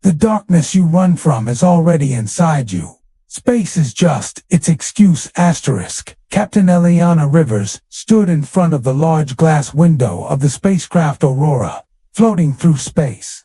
The darkness you run from is already inside you. Space is just its excuse. Captain Eliana Rivers stood in front of the large glass window of the spacecraft Aurora, floating through space.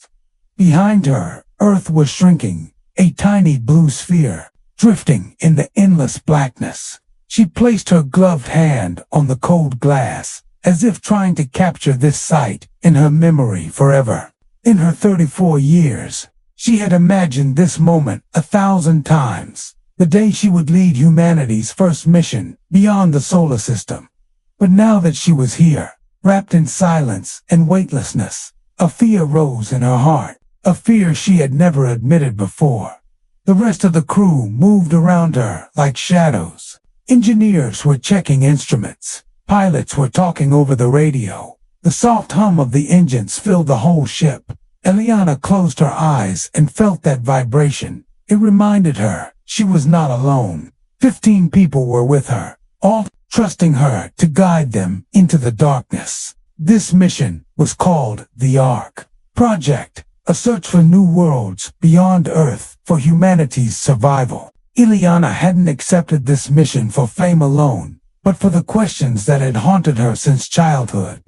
Behind her, Earth was shrinking, a tiny blue sphere, drifting in the endless blackness. She placed her gloved hand on the cold glass, as if trying to capture this sight in her memory forever. In her 34 years, she had imagined this moment 1,000 times, the day she would lead humanity's first mission beyond the solar system. But now that she was here, wrapped in silence and weightlessness, a fear rose in her heart, a fear she had never admitted before. The rest of the crew moved around her like shadows. Engineers were checking instruments. Pilots were talking over the radio. The soft hum of the engines filled the whole ship. Eliana closed her eyes and felt that vibration. It reminded her she was not alone. 15 people were with her, all trusting her to guide them into the darkness. This mission was called the Ark Project, a search for new worlds beyond Earth for humanity's survival. Eliana hadn't accepted this mission for fame alone, but for the questions that had haunted her since childhood.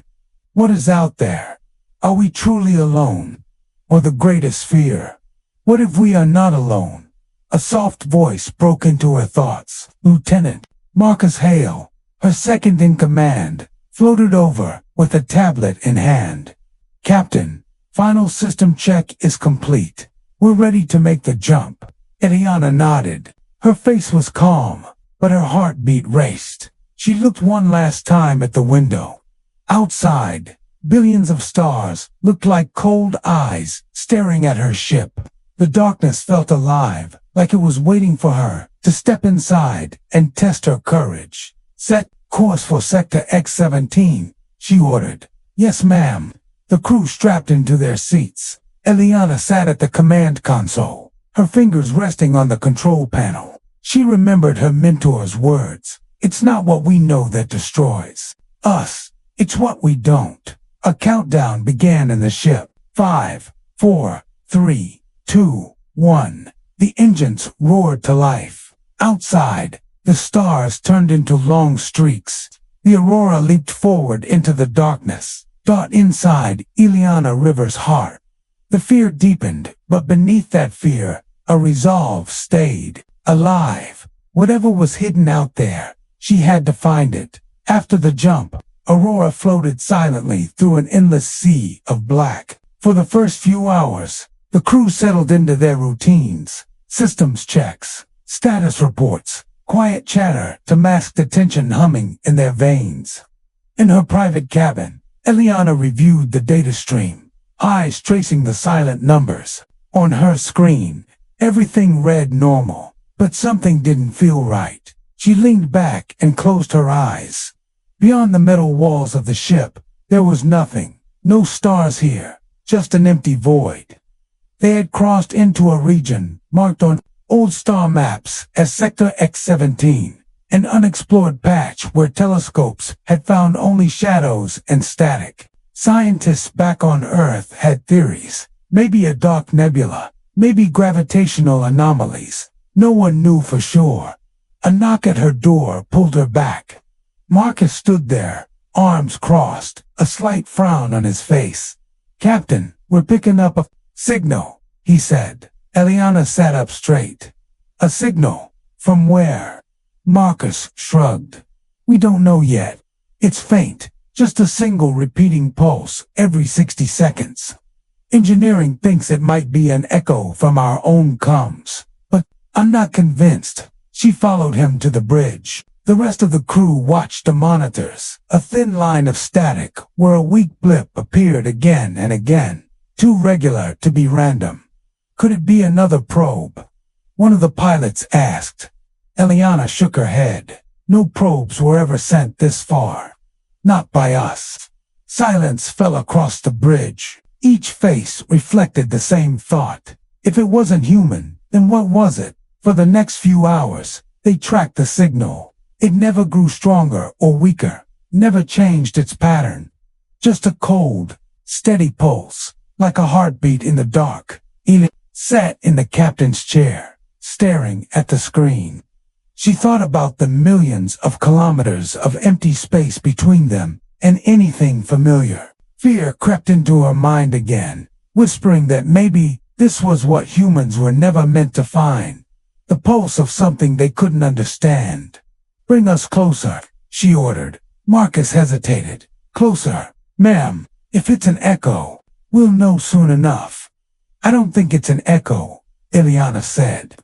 What is out there? Are we truly alone? Or the greatest fear? What if we are not alone? A soft voice broke into her thoughts. Lieutenant Marcus Hale, her second in command, floated over with a tablet in hand. Captain, final system check is complete. We're ready to make the jump. Eliana nodded. Her face was calm, but her heartbeat raced. She looked one last time at the window. Outside, billions of stars looked like cold eyes staring at her ship. The darkness felt alive, like it was waiting for her to step inside and test her courage. Set course for Sector X-17, she ordered. Yes, ma'am. The crew strapped into their seats. Eliana sat at the command console, her fingers resting on the control panel. She remembered her mentor's words. It's not what we know that destroys us. It's what we don't. A countdown began in the ship. 5, 4, 3, 2, 1. The engines roared to life. Outside, the stars turned into long streaks. The Aurora leaped forward into the darkness. Inside Eliana Rivers' heart, the fear deepened, but beneath that fear, a resolve stayed alive. Whatever was hidden out there, she had to find it. After the jump, Aurora floated silently through an endless sea of black. For the first few hours, the crew settled into their routines. Systems checks, status reports, quiet chatter to mask the tension humming in their veins. In her private cabin, Eliana reviewed the data stream, eyes tracing the silent numbers. On her screen, everything read normal, but something didn't feel right. She leaned back and closed her eyes. Beyond the metal walls of the ship, there was nothing. No stars here, just an empty void. They had crossed into a region marked on old star maps as Sector X-17, an unexplored patch where telescopes had found only shadows and static. Scientists back on Earth had theories. Maybe a dark nebula, maybe gravitational anomalies. No one knew for sure. A knock at her door pulled her back. Marcus stood there, arms crossed, a slight frown on his face. Captain, we're picking up a signal, he said. Eliana sat up straight. A signal? From where? Marcus shrugged. We don't know yet. It's faint, just a single repeating pulse every 60 seconds. Engineering thinks it might be an echo from our own comms, but I'm not convinced. She followed him to the bridge. The rest of the crew watched the monitors. A thin line of static where a weak blip appeared again and again, too regular to be random. Could it be another probe? One of the pilots asked. Eliana shook her head. No probes were ever sent this far. Not by us. Silence fell across the bridge. Each face reflected the same thought. If it wasn't human, then what was it? For the next few hours, they tracked the signal. It never grew stronger or weaker, never changed its pattern. Just a cold, steady pulse, like a heartbeat in the dark. sat in the captain's chair, staring at the screen. She thought about the millions of kilometers of empty space between them and anything familiar. Fear crept into her mind again, whispering that maybe this was what humans were never meant to find. The pulse of something they couldn't understand. "Bring us closer," she ordered. Marcus hesitated. "Closer, ma'am. If it's an echo, we'll know soon enough." "I don't think it's an echo," Eliana said.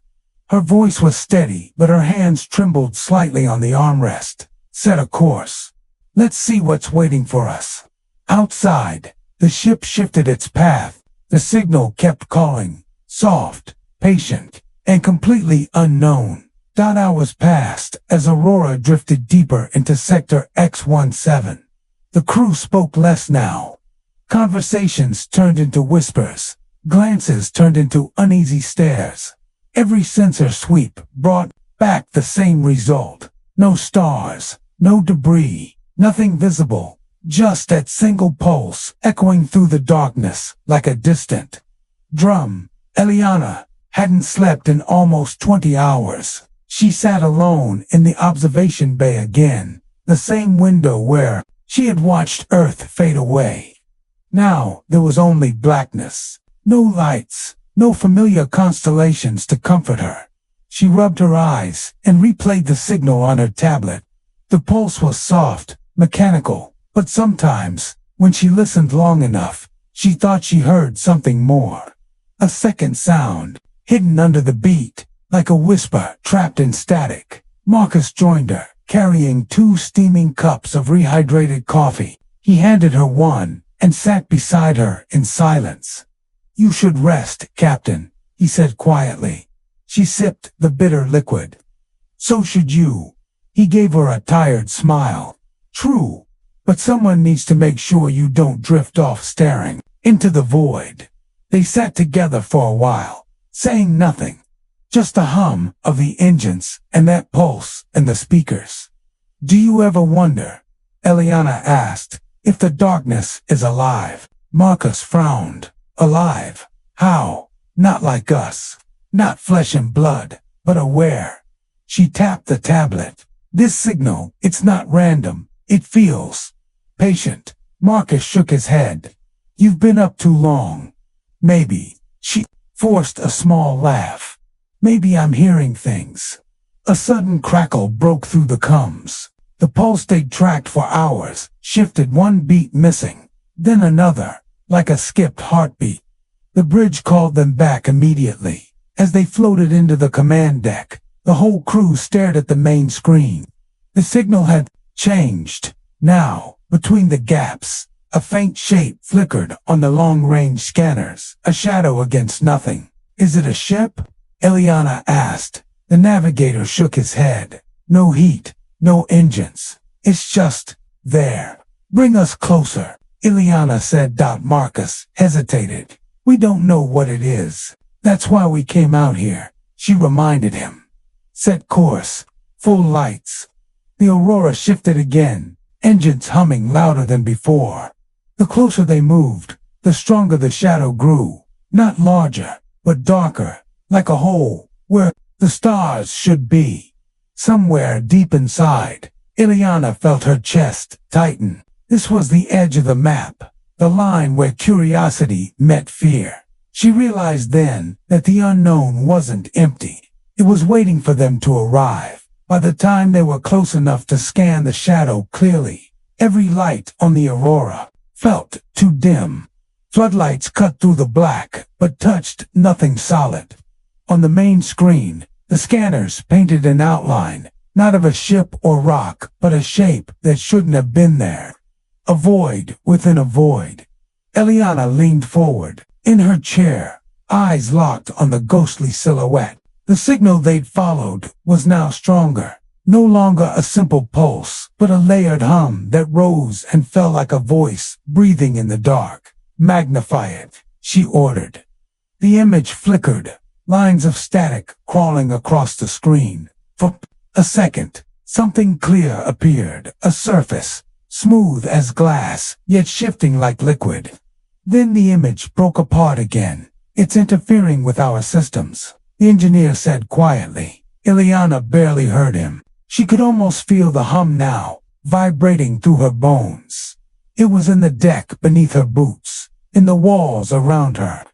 Her voice was steady, but her hands trembled slightly on the armrest. "Set a course. Let's see what's waiting for us." Outside, the ship shifted its path. The signal kept calling, soft, patient, and completely unknown. Hours passed as Aurora drifted deeper into Sector X-17. The crew spoke less now. Conversations turned into whispers. Glances turned into uneasy stares. Every sensor sweep brought back the same result. No stars, no debris, nothing visible. Just that single pulse echoing through the darkness like a distant drum. Eliana hadn't slept in almost 20 hours. She sat alone in the observation bay again, the same window where she had watched Earth fade away. Now there was only blackness. No lights, no familiar constellations to comfort her. She rubbed her eyes and replayed the signal on her tablet. The pulse was soft, mechanical. But sometimes, when she listened long enough, she thought she heard something more. A second sound, hidden under the beat, like a whisper trapped in static. Marcus joined her, carrying 2 steaming cups of rehydrated coffee. He handed her one and sat beside her in silence. "You should rest, Captain," he said quietly. She sipped the bitter liquid. "So should you." He gave her a tired smile. "True. But someone needs to make sure you don't drift off staring into the void." They sat together for a while, saying nothing. Just the hum of the engines and that pulse in the speakers. "Do you ever wonder," Eliana asked, "if the darkness is alive?" Marcus frowned. "Alive? How? Not like us. Not flesh and blood, but aware." She tapped the tablet. "This signal, it's not random. It feels patient." Marcus shook his head. "You've been up too long." "Maybe." She forced a small laugh. "Maybe I'm hearing things." A sudden crackle broke through the coms. The pulse they'd tracked for hours shifted, one beat missing, then another, like a skipped heartbeat. The bridge called them back immediately. As they floated into the command deck, the whole crew stared at the main screen. The signal had changed. Now, between the gaps, a faint shape flickered on the long-range scanners, a shadow against nothing. "Is it a ship?" Eliana asked. The navigator shook his head. "No heat, no engines. It's just there." "Bring us closer," Eliana said. Marcus hesitated. "We don't know what it is. That's why we came out here," she reminded him. "Set course. Full lights." The Aurora shifted again, engines humming louder than before. The closer they moved, the stronger the shadow grew. Not larger, but darker, like a hole where the stars should be. Somewhere deep inside, Eliana felt her chest tighten. This was the edge of the map, the line where curiosity met fear. She realized then that the unknown wasn't empty. It was waiting for them to arrive. By the time they were close enough to scan the shadow clearly, every light on the Aurora felt too dim. Floodlights cut through the black, but touched nothing solid. On the main screen, the scanners painted an outline, not of a ship or rock, but a shape that shouldn't have been there. A void within a void. Eliana leaned forward, in her chair, eyes locked on the ghostly silhouette. The signal they'd followed was now stronger. No longer a simple pulse, but a layered hum that rose and fell like a voice breathing in the dark. "Magnify it," she ordered. The image flickered, lines of static crawling across the screen. For a second, something clear appeared, a surface, smooth as glass, yet shifting like liquid. Then the image broke apart again. It's interfering with our systems, the engineer said quietly. Eliana barely heard him. She could almost feel the hum now, vibrating through her bones. It was in the deck beneath her boots, in the walls around her.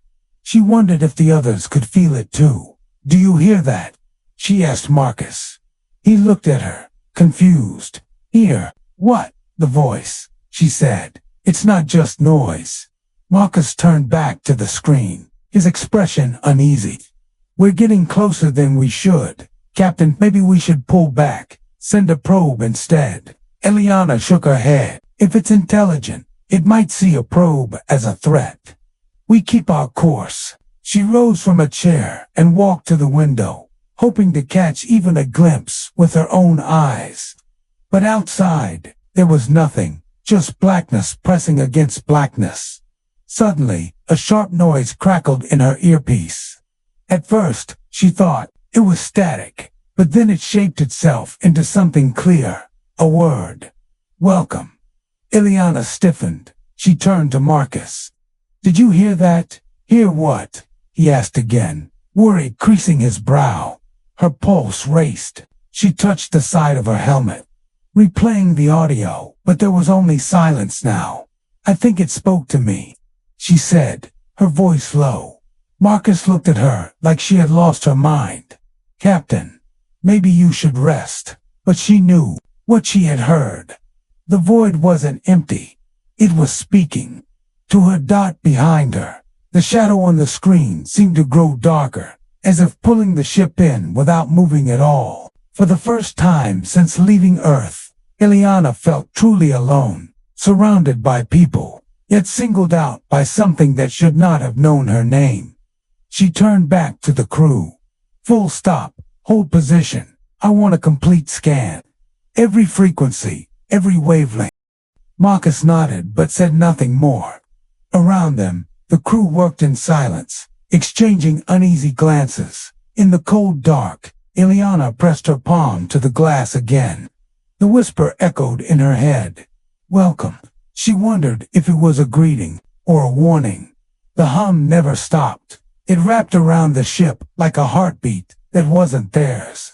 She wondered if the others could feel it too. "Do you hear that?" she asked Marcus. He looked at her, confused. "Hear what?" "The voice," she said. "It's not just noise." Marcus turned back to the screen, his expression uneasy. "We're getting closer than we should. Captain, maybe we should pull back, send a probe instead." Eliana shook her head. "If it's intelligent, it might see a probe as a threat. We keep our course." She rose from a chair and walked to the window, hoping to catch even a glimpse with her own eyes. But outside, there was nothing, just blackness pressing against blackness. Suddenly, a sharp noise crackled in her earpiece. At first, she thought it was static, but then it shaped itself into something clear, a word. "Welcome." Eliana stiffened. She turned to Marcus. "Did you hear that?" "Hear what?" he asked again, worry creasing his brow. Her pulse raced. She touched the side of her helmet, replaying the audio, but there was only silence now. "I think it spoke to me," she said, her voice low. Marcus looked at her like she had lost her mind. "Captain, maybe you should rest." But she knew what she had heard. The void wasn't empty. It was speaking. To her dot behind her, the shadow on the screen seemed to grow darker, as if pulling the ship in without moving at all. For the first time since leaving Earth, Eliana felt truly alone, surrounded by people, yet singled out by something that should not have known her name. She turned back to the crew. "Full stop, hold position. I want a complete scan. Every frequency, every wavelength." Marcus nodded but said nothing more. Around them, the crew worked in silence, exchanging uneasy glances. In the cold dark, Eliana pressed her palm to the glass again. The whisper echoed in her head. "Welcome." She wondered if it was a greeting or a warning. The hum never stopped. It wrapped around the ship like a heartbeat that wasn't theirs.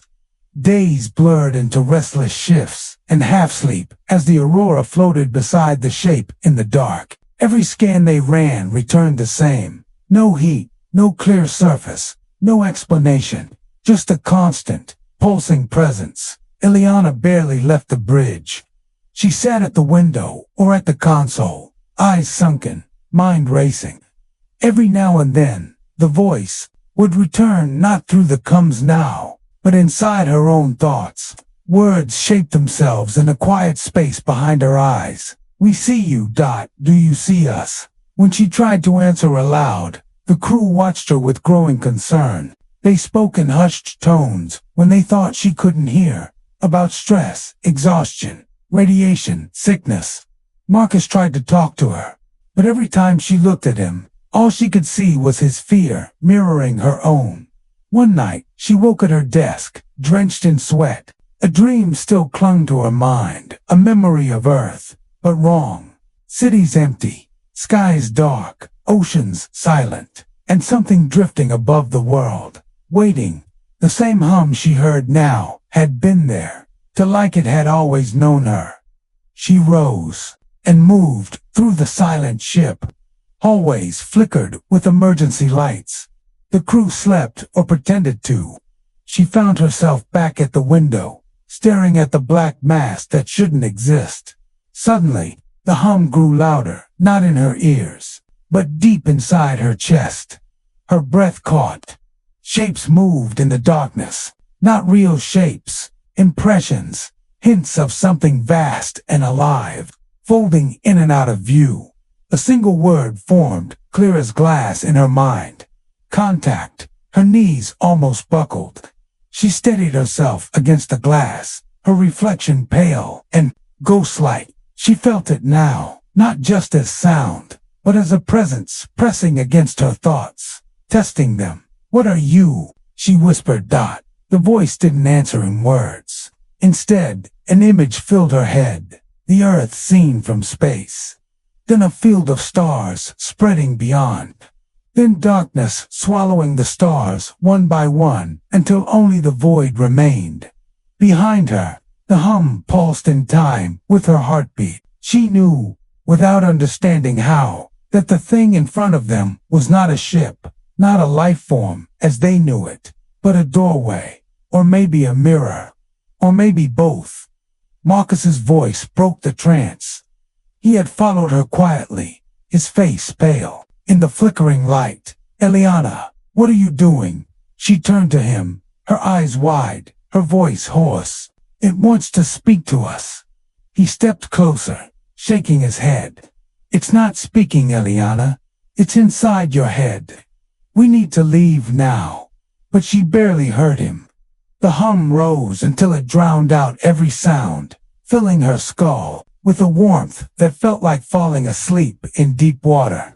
Days blurred into restless shifts and half-sleep as the aurora floated beside the shape in the dark. Every scan they ran returned the same. No heat, no clear surface, no explanation, just a constant, pulsing presence. Eliana barely left the bridge. She sat at the window or at the console, eyes sunken, mind racing. Every now and then, the voice would return not through the comes now, but inside her own thoughts. Words shaped themselves in a quiet space behind her eyes. "We see you, Dot. Do you see us?" When she tried to answer aloud, the crew watched her with growing concern. They spoke in hushed tones when they thought she couldn't hear, about stress, exhaustion, radiation, sickness. Marcus tried to talk to her, but every time she looked at him, all she could see was his fear mirroring her own. One night, she woke at her desk, drenched in sweat. A dream still clung to her mind, a memory of Earth, but wrong. Cities empty, skies dark, oceans silent, and something drifting above the world, waiting. The same hum she heard now had been there, to like it had always known her. She rose and moved through the silent ship. Hallways flickered with emergency lights. The crew slept or pretended to. She found herself back at the window, staring at the black mass that shouldn't exist. Suddenly, the hum grew louder, not in her ears, but deep inside her chest. Her breath caught. Shapes moved in the darkness, not real shapes, impressions, hints of something vast and alive, folding in and out of view. A single word formed, clear as glass in her mind. Contact. Her knees almost buckled. She steadied herself against the glass, her reflection pale and ghost-like. She felt it now, not just as sound, but as a presence pressing against her thoughts, testing them. "What are you?" she whispered. Dot. The voice didn't answer in words. Instead, an image filled her head, the Earth seen from space. Then a field of stars spreading beyond. then darkness swallowing the stars one by one until only the void remained. Behind her, the hum pulsed in time with her heartbeat. She knew, without understanding how, that the thing in front of them was not a ship, not a life form as they knew it, but a doorway, or maybe a mirror, or maybe both. Marcus's voice broke the trance. He had followed her quietly, his face pale. In the flickering light, "Eliana, what are you doing?" She turned to him, her eyes wide, her voice hoarse. "It wants to speak to us." He stepped closer, shaking his head. "It's not speaking, Eliana. It's inside your head. We need to leave now." But she barely heard him. The hum rose until it drowned out every sound, filling her skull with a warmth that felt like falling asleep in deep water.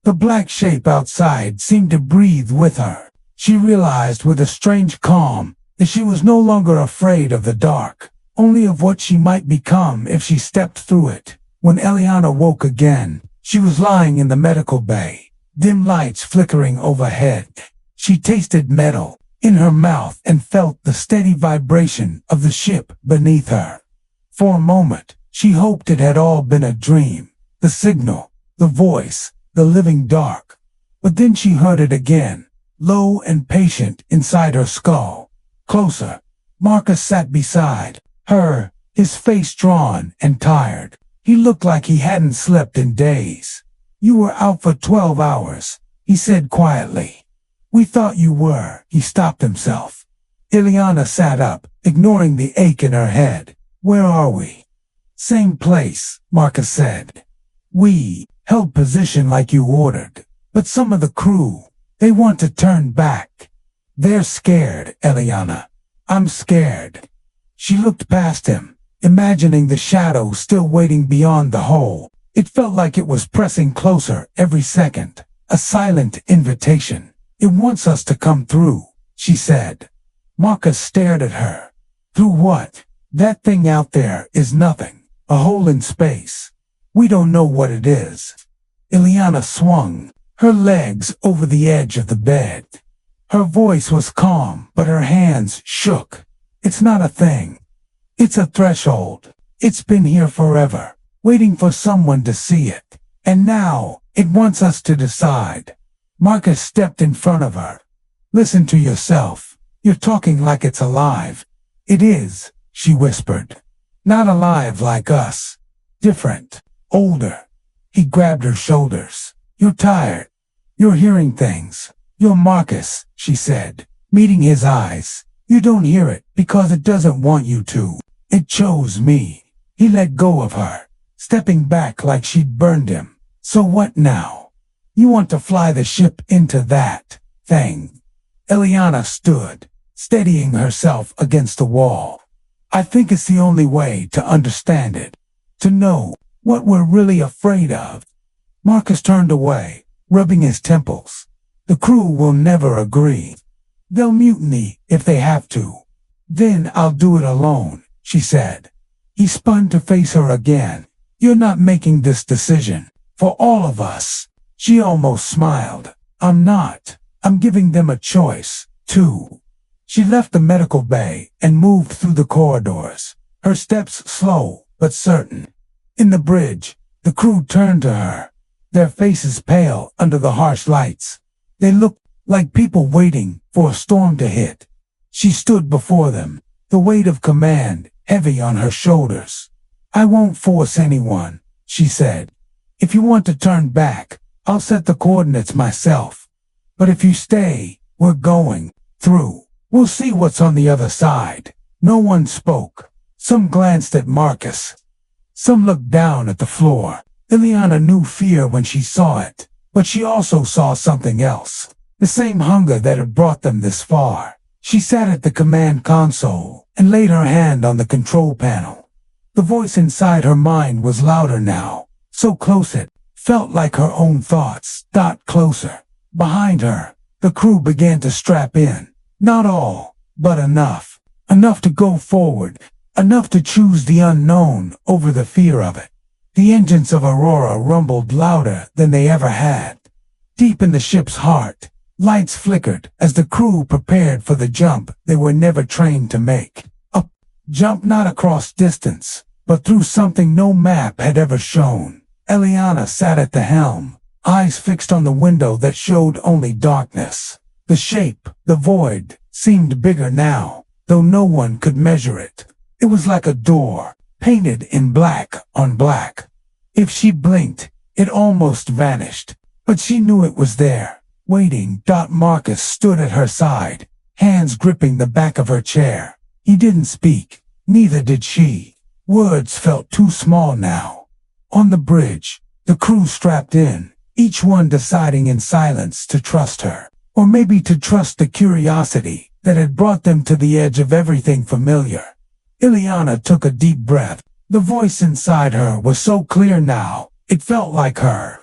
The black shape outside seemed to breathe with her. She realized with a strange calm that she was no longer afraid of the dark, only of what she might become if she stepped through it. When Eliana woke again, she was lying in the medical bay, dim lights flickering overhead. She tasted metal in her mouth and felt the steady vibration of the ship beneath her. For a moment, she hoped it had all been a dream, the signal, the voice, the living dark. But then she heard it again, low and patient inside her skull. Closer. Marcus sat beside her, his face drawn and tired. He looked like he hadn't slept in days. "You were out for 12 hours, he said quietly. "We thought you were." He stopped himself. Eliana sat up, ignoring the ache in her head. "Where are we?" "Same place," Marcus said. "We held position like you ordered, but some of the crew, they want to turn back. They're scared, Eliana. I'm scared." She looked past him, imagining the shadow still waiting beyond the hole. It felt like it was pressing closer every second, a silent invitation. "It wants us to come through," she said. Marcus stared at her. "Through what? That thing out there is nothing, a hole in space. We don't know what it is." Eliana swung her legs over the edge of the bed. Her voice was calm, but her hands shook. "It's not a thing. It's a threshold. It's been here forever, waiting for someone to see it. And now, it wants us to decide." Marcus stepped in front of her. "Listen to yourself. You're talking like it's alive." "It is," she whispered. "Not alive like us. Different. Older." He grabbed her shoulders. "You're tired. You're hearing things." "You're Marcus," she said, meeting his eyes. "You don't hear it because it doesn't want you to. It chose me." He let go of her, stepping back like she'd burned him. "So what now? You want to fly the ship into that thing?" Eliana stood, steadying herself against the wall. "I think it's the only way to understand it, to know what we're really afraid of." Marcus turned away, rubbing his temples. "The crew will never agree. They'll mutiny if they have to. Then I'll do it alone," she said. He spun to face her again. "You're not making this decision for all of us." She almost smiled. "I'm not. I'm giving them a choice, too." She left the medical bay and moved through the corridors, her steps slow but certain. In the bridge, the crew turned to her, their faces pale under the harsh lights. They looked like people waiting for a storm to hit. She stood before them, the weight of command heavy on her shoulders. "I won't force anyone," she said. "If you want to turn back, I'll set the coordinates myself. But if you stay, we're going through. We'll see what's on the other side." No one spoke. Some glanced at Marcus. Some looked down at the floor. Eliana knew fear when she saw it, but she also saw something else. The same hunger that had brought them this far. She sat at the command console and laid her hand on the control panel. The voice inside her mind was louder now, so close it felt like her own thoughts. Dot closer. Behind her, the crew began to strap in. Not all, but enough. Enough to go forward. Enough to choose the unknown over the fear of it. The engines of Aurora rumbled louder than they ever had. Deep in the ship's heart, lights flickered as the crew prepared for the jump they were never trained to make. A jump not across distance, but through something no map had ever shown. Eliana sat at the helm, eyes fixed on the window that showed only darkness. The shape, the void, seemed bigger now, though no one could measure it. It was like a door, painted in black on black. If she blinked, it almost vanished, but she knew it was there, waiting. Marcus stood at her side, hands gripping the back of her chair. He didn't speak, neither did she. Words felt too small now. On the bridge, the crew strapped in, each one deciding in silence to trust her, or maybe to trust the curiosity that had brought them to the edge of everything familiar. Eliana took a deep breath. The voice inside her was so clear now, it felt like her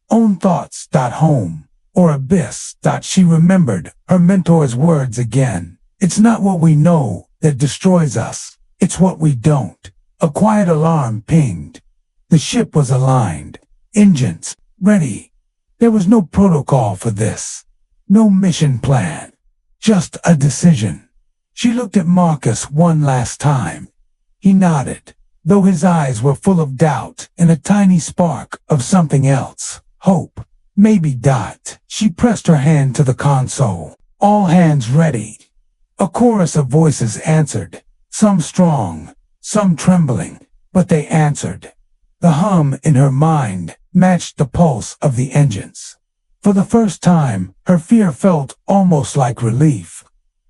own thoughts. Home, or abyss. She remembered her mentor's words again. It's not what we know that destroys us, it's what we don't. A quiet alarm pinged. The ship was aligned, engines ready. There was no protocol for this, no mission plan, just a decision. She looked at Marcus one last time. He nodded, though his eyes were full of doubt and a tiny spark of something else. Hope, maybe. She pressed her hand to the console. All hands ready. A chorus of voices answered, some strong, some trembling, but they answered. The hum in her mind matched the pulse of the engines. For the first time, her fear felt almost like relief.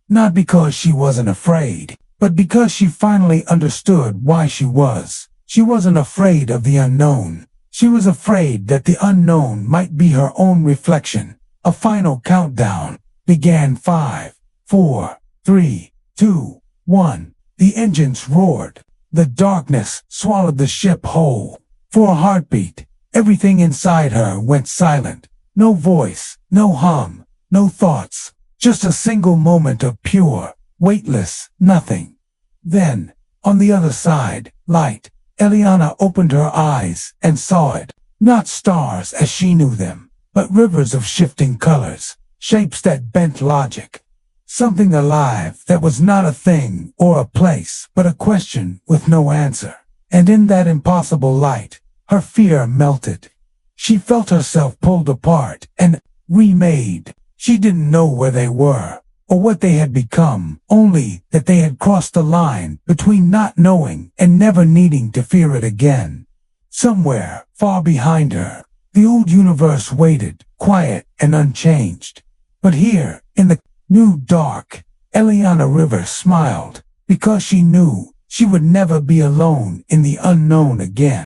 Not because she wasn't afraid, but because she finally understood why she was. She wasn't afraid of the unknown. She was afraid that the unknown might be her own reflection. A final countdown began. 5, 4, 3, 2, 1. The engines roared. The darkness swallowed the ship whole. For a heartbeat, everything inside her went silent. No voice, no hum, no thoughts. Just a single moment of pure, weightless nothing. Then, on the other side, light. Eliana opened her eyes and saw it. Not stars as she knew them, but rivers of shifting colors, shapes that bent logic. Something alive that was not a thing or a place, but a question with no answer. And in that impossible light, her fear melted. She felt herself pulled apart and remade. She didn't know where they were, or what they had become, only that they had crossed the line between not knowing and never needing to fear it again. Somewhere, far behind her, the old universe waited, quiet and unchanged. But here, in the new dark, Eliana Rivers smiled, because she knew she would never be alone in the unknown again.